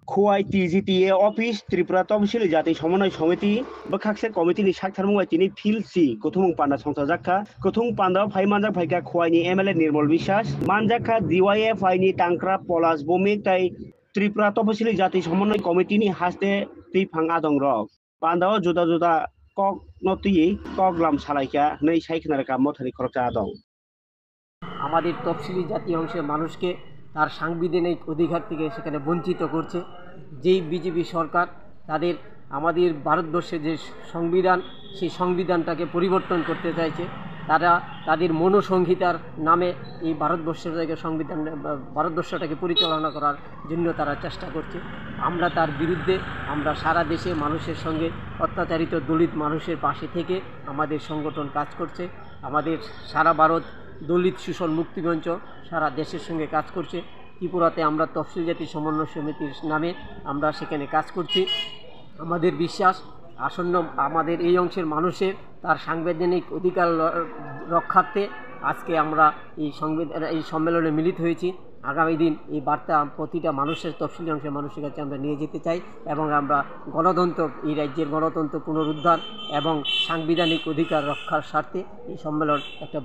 खौवाई TGTA Office Tripura Topsili Jati Somonoi Somiti Bokakse Committee ni Saktarmung tini Philsi Kothumung Panda Songsajakka Kothung Panda Phai Manjak Phaika Khowai ni MLA Nirmal Biswas Manjakka DYF ni Tangkra Polas Bomik tai Tripura Topsili Jati Somonoi Committee ni haste Tipang Adong Rok Pandao Juda Juda Kok Noti Koglam Salaika Nei Saiknaraka Mothari Khorokja Adong আমাদের তফসিলি জাতি অংশের মানুষকে তার সাংবিধানিক অধিকার থেকে সেখানে বঞ্চিত করছে। যেই বিজেপি সরকার তাদের আমাদের ভারতবর্ষের যে সংবিধান সেই সংবিধানটাকে পরিবর্তন করতে চাইছে, তারা তাদের মনোসংহিতার নামে এই ভারতবর্ষটাকে ভারতবর্ষটাকে পরিচালনা করার জন্য তারা চেষ্টা করছে। আমরা তার বিরুদ্ধে, আমরা সারা দেশে মানুষের সঙ্গে অত্যাচারিত দলিত মানুষের পাশে থেকে আমাদের সংগঠন কাজ করছে। আমাদের সারা ভারত দলিত শোষণ মুক্তি মঞ্চ সারা দেশের সঙ্গে কাজ করছে। ত্রিপুরাতে আমরা তফসিল জাতি সমন্বয় সমিতির নামে আমরা সেখানে কাজ করছি। আমাদের বিশ্বাস আসন্ন আমাদের এই অংশের মানুষের তার সাংবিধানিক অধিকার রক্ষার্থে আজকে আমরা এই সম্মেলনে মিলিত হয়েছি। আগামী দিন এই বার্তা প্রতিটা মানুষের তফসিলি অংশের মানুষের কাছে আমরা নিয়ে যেতে চাই এবং আমরা গণতন্ত্র, এই রাজ্যের গণতন্ত্র পুনরুদ্ধার এবং সাংবিধানিক অধিকার রক্ষার স্বার্থে এই সম্মেলন একটা